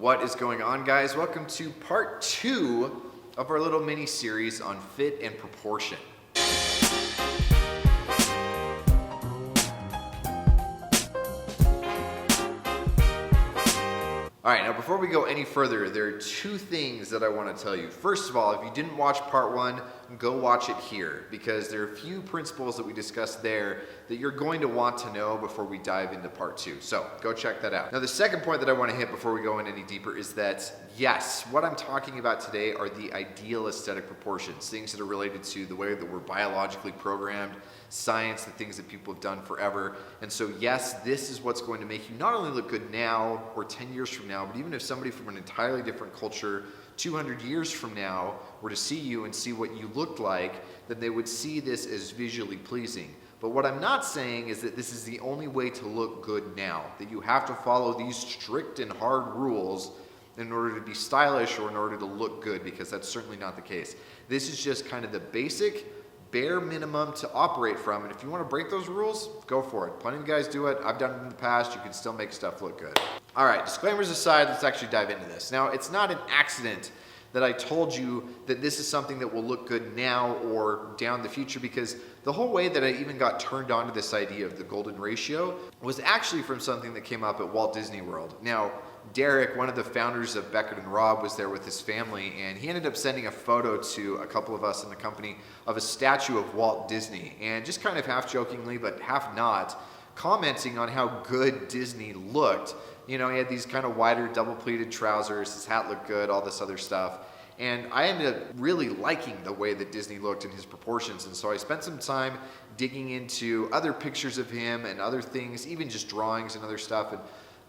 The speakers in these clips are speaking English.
What is going on, guys? Welcome to part 2 of our little mini series on fit and proportion. All right, now before we go any further, there are two things that I want to tell you. First of all, if you didn't watch part 1, go watch it here, because there are a few principles that we discussed there that you're going to want to know before we dive into part 2. So go check that out. Now, the second point that I want to hit before we go in any deeper is that, yes, what I'm talking about today are the ideal aesthetic proportions, things that are related to the way that we're biologically programmed, science, the things that people have done forever. And so, yes, this is what's going to make you not only look good now or 10 years from now, but even if somebody from an entirely different culture 200 years from now were to see you and see what you looked like, then they would see this as visually pleasing. But what I'm not saying is that this is the only way to look good now, that you have to follow these strict and hard rules in order to be stylish or in order to look good, because that's certainly not the case. This is just kind of the basic, bare minimum to operate from, and if you want to break those rules, go for it. Plenty of guys do it. I've done it in the past. You can still make stuff look good. All right, disclaimers aside, let's actually dive into this. Now, it's not an accident that I told you that this is something that will look good now or down the future, because the whole way that I even got turned on to this idea of the golden ratio was actually from something that came up at Walt Disney World. Now, Derek, one of the founders of Beckett and Robb, was there with his family, and he ended up sending a photo to a couple of us in the company of a statue of Walt Disney, and just kind of half jokingly, but half not, commenting on how good Disney looked. You know, he had these kind of wider double pleated trousers, his hat looked good, all this other stuff. And I ended up really liking the way that Disney looked in his proportions. And so I spent some time digging into other pictures of him and other things, even just drawings and other stuff. And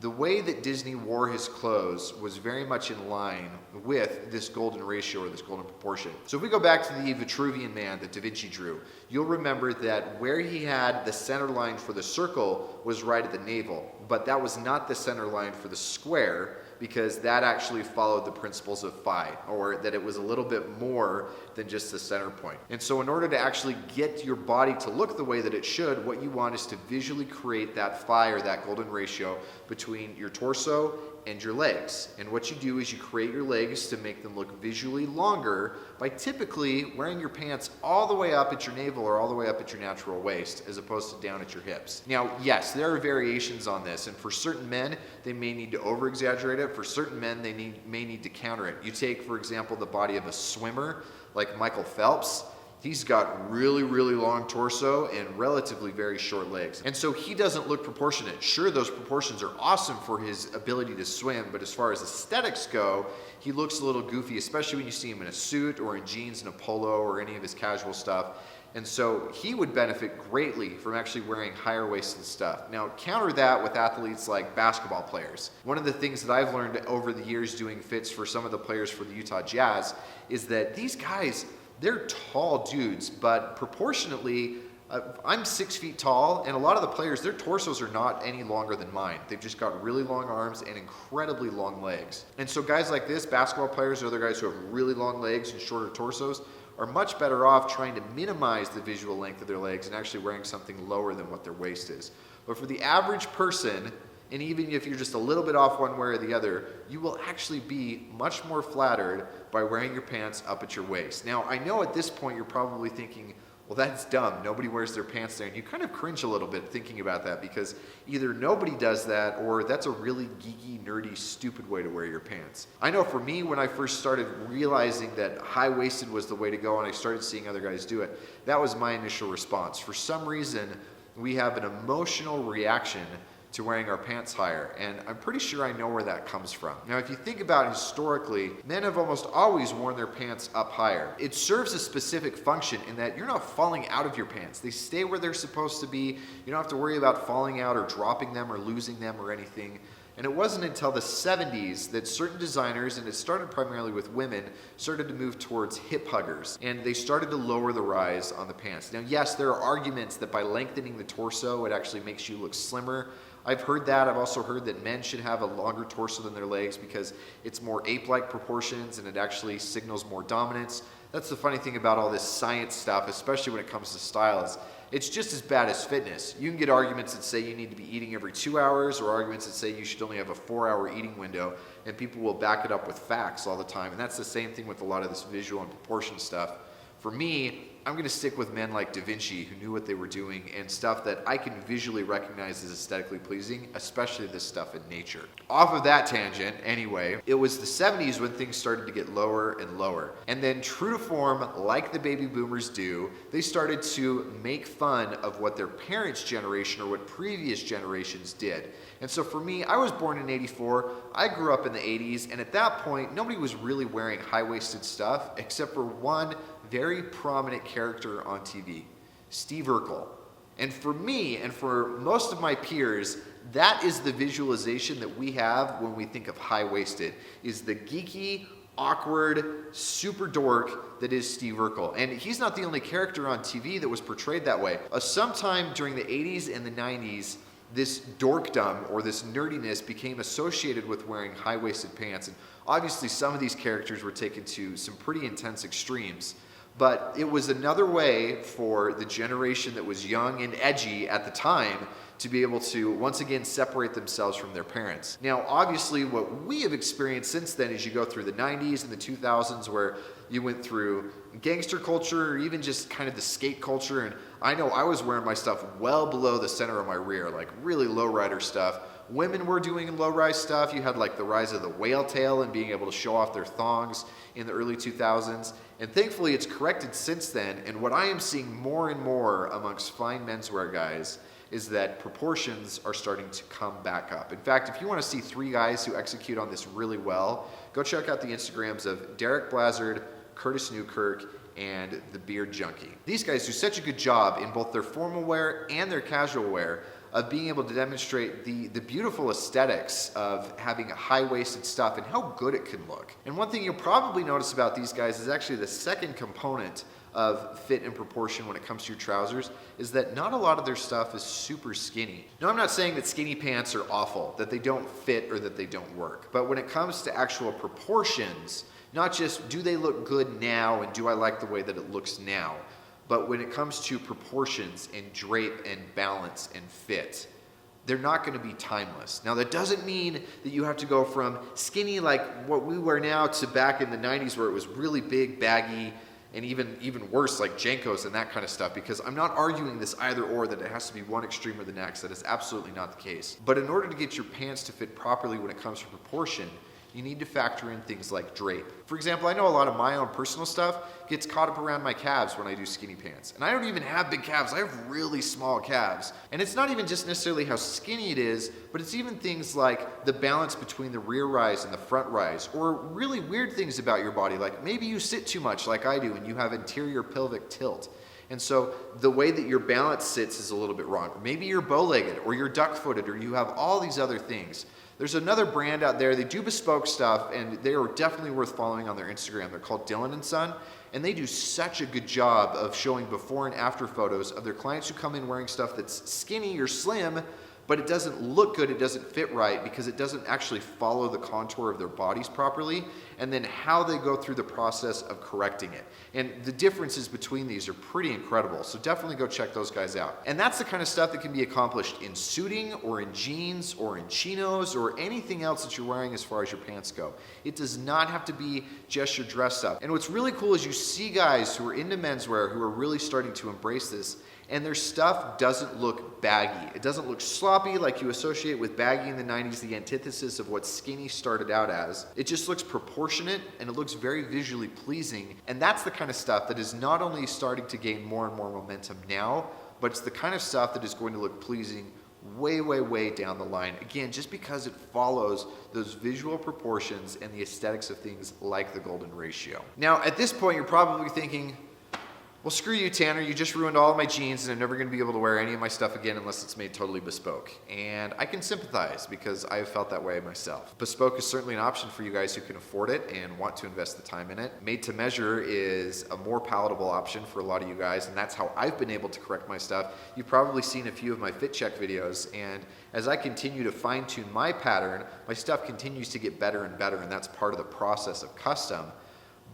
the way that Disney wore his clothes was very much in line with this golden ratio or this golden proportion. So if we go back to the Vitruvian Man that Da Vinci drew, you'll remember that where he had the center line for the circle was right at the navel, but that was not the center line for the square, because that actually followed the principles of phi, or that it was a little bit more than just the center point. And so in order to actually get your body to look the way that it should, what you want is to visually create that phi, or that golden ratio, between your torso and your legs. And what you do is you create your legs to make them look visually longer by typically wearing your pants all the way up at your navel or all the way up at your natural waist, as opposed to down at your hips. Now, yes, there are variations on this, and for certain men, they may need to over-exaggerate it. For certain men, they may need to counter it. You take, for example, the body of a swimmer like Michael Phelps. He's got really, really long torso and relatively very short legs. And so he doesn't look proportionate. Sure, those proportions are awesome for his ability to swim, but as far as aesthetics go, he looks a little goofy, especially when you see him in a suit or in jeans and a polo or any of his casual stuff. And so he would benefit greatly from actually wearing higher waisted stuff. Now, counter that with athletes like basketball players. One of the things that I've learned over the years doing fits for some of the players for the Utah Jazz is that these guys, they're tall dudes, but proportionately, I'm 6 feet tall, and a lot of the players, their torsos are not any longer than mine. They've just got really long arms and incredibly long legs. And so guys like this, basketball players or other guys who have really long legs and shorter torsos, are much better off trying to minimize the visual length of their legs and actually wearing something lower than what their waist is. But for the average person, and even if you're just a little bit off one way or the other, you will actually be much more flattered by wearing your pants up at your waist. Now, I know at this point you're probably thinking, well, that's dumb. Nobody wears their pants there. And you kind of cringe a little bit thinking about that, because either nobody does that or that's a really geeky, nerdy, stupid way to wear your pants. I know for me, when I first started realizing that high-waisted was the way to go and I started seeing other guys do it, that was my initial response. For some reason, we have an emotional reaction to wearing our pants higher, and I'm pretty sure I know where that comes from. Now, if you think about it historically, men have almost always worn their pants up higher. It serves a specific function in that you're not falling out of your pants. They stay where they're supposed to be. You don't have to worry about falling out or dropping them or losing them or anything. And it wasn't until the 70s that certain designers, and it started primarily with women, started to move towards hip huggers, and they started to lower the rise on the pants. Now, yes, there are arguments that by lengthening the torso, it actually makes you look slimmer. I've heard that. I've also heard that men should have a longer torso than their legs because it's more ape-like proportions and it actually signals more dominance. That's the funny thing about all this science stuff, especially when it comes to style, is It's just as bad as fitness. You can get arguments that say you need to be eating every 2 hours, or arguments that say you should only have a 4-hour eating window, and people will back it up with facts all the time. And that's the same thing with a lot of this visual and proportion stuff. For me, I'm going to stick with men like Da Vinci, who knew what they were doing, and stuff that I can visually recognize as aesthetically pleasing, especially this stuff in nature. Off of that tangent, anyway, it was the 70s when things started to get lower and lower. And then, true to form, like the baby boomers do, they started to make fun of what their parents' generation or what previous generations did. And so for me, I was born in '84, I grew up in the '80s, and at that point, nobody was really wearing high-waisted stuff except for one very prominent character on TV, Steve Urkel. And for me, and for most of my peers, that is the visualization that we have when we think of high-waisted, is the geeky, awkward, super dork that is Steve Urkel. And he's not the only character on TV that was portrayed that way. Sometime during the 80s and the 90s, this dorkdom or this nerdiness became associated with wearing high-waisted pants. And obviously some of these characters were taken to some pretty intense extremes. But it was another way for the generation that was young and edgy at the time to be able to once again separate themselves from their parents. Now, obviously, what we have experienced since then is you go through the 90s and the 2000s where you went through gangster culture or even just kind of the skate culture. And I know I was wearing my stuff well below the center of my rear, like really lowrider stuff. Women were doing low-rise stuff. You had like the rise of the whale tail and being able to show off their thongs in the early 2000s. And thankfully it's corrected since then. And what I am seeing more and more amongst fine menswear guys is that proportions are starting to come back up. In fact, if you want to see 3 guys who execute on this really well, go check out the Instagrams of Derek Blazard, Curtis Newkirk, and the Beard Junkie. These guys do such a good job in both their formal wear and their casual wear of being able to demonstrate the beautiful aesthetics of having a high-waisted stuff and how good it can look. And one thing you'll probably notice about these guys is actually the second component of fit and proportion when it comes to your trousers is that not a lot of their stuff is super skinny. Now, I'm not saying that skinny pants are awful, that they don't fit or that they don't work. But when it comes to actual proportions, not just do they look good now and do I like the way that it looks now, but when it comes to proportions and drape and balance and fit, they're not going to be timeless. Now, that doesn't mean that you have to go from skinny like what we wear now to back in the 90s where it was really big, baggy, and even worse like Jankos and that kind of stuff, because I'm not arguing this either or, that it has to be one extreme or the next. That is absolutely not the case. But in order to get your pants to fit properly when it comes to proportion, you need to factor in things like drape. For example, I know a lot of my own personal stuff gets caught up around my calves when I do skinny pants. And I don't even have big calves, I have really small calves. And it's not even just necessarily how skinny it is, but it's even things like the balance between the rear rise and the front rise, or really weird things about your body, like maybe you sit too much like I do and you have anterior pelvic tilt. And so the way that your balance sits is a little bit wrong. Or maybe you're bow-legged, or you're duck-footed, or you have all these other things. There's another brand out there, they do bespoke stuff, and they are definitely worth following on their Instagram. They're called Dylan & Son, and they do such a good job of showing before and after photos of their clients who come in wearing stuff that's skinny or slim, but it doesn't look good, it doesn't fit right, because it doesn't actually follow the contour of their bodies properly, and then how they go through the process of correcting it. And the differences between these are pretty incredible, so definitely go check those guys out. And that's the kind of stuff that can be accomplished in suiting, or in jeans, or in chinos, or anything else that you're wearing as far as your pants go. It does not have to be just your dress up. And what's really cool is you see guys who are into menswear who are really starting to embrace this, and their stuff doesn't look baggy. It doesn't look sloppy like you associate with baggy in the 90s, the antithesis of what skinny started out as. It just looks proportionate and it looks very visually pleasing. And that's the kind of stuff that is not only starting to gain more and more momentum now, but it's the kind of stuff that is going to look pleasing way, way, way down the line. Again, just because it follows those visual proportions and the aesthetics of things like the golden ratio. Now, at this point, you're probably thinking, well, screw you, Tanner, you just ruined all of my jeans and I'm never going to be able to wear any of my stuff again unless it's made totally bespoke. And I can sympathize because I have felt that way myself. Bespoke is certainly an option for you guys who can afford it and want to invest the time in it. Made to measure is a more palatable option for a lot of you guys, and that's how I've been able to correct my stuff. You've probably seen a few of my fit check videos, and as I continue to fine tune my pattern, my stuff continues to get better and better, and that's part of the process of custom.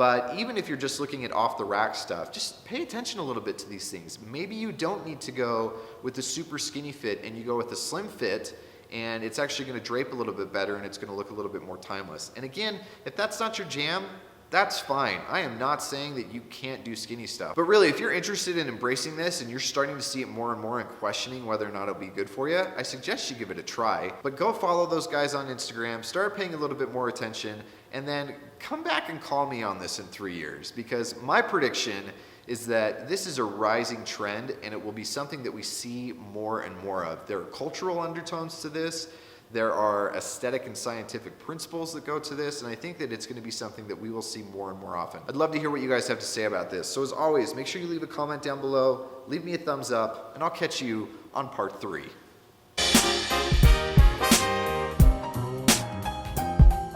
But even if you're just looking at off the rack stuff, just pay attention a little bit to these things. Maybe you don't need to go with the super skinny fit and you go with a slim fit, and it's actually going to drape a little bit better and it's going to look a little bit more timeless. And again, if that's not your jam, that's fine. I am not saying that you can't do skinny stuff. But really, if you're interested in embracing this and you're starting to see it more and more and questioning whether or not it'll be good for you, I suggest you give it a try. But go follow those guys on Instagram, start paying a little bit more attention, and then come back and call me on this in 3 years, because my prediction is that this is a rising trend and it will be something that we see more and more of. There are cultural undertones to this. There are aesthetic and scientific principles that go to this, and I think that it's going to be something that we will see more and more often. I'd love to hear what you guys have to say about this. So as always, make sure you leave a comment down below, leave me a thumbs up, and I'll catch you on part 3.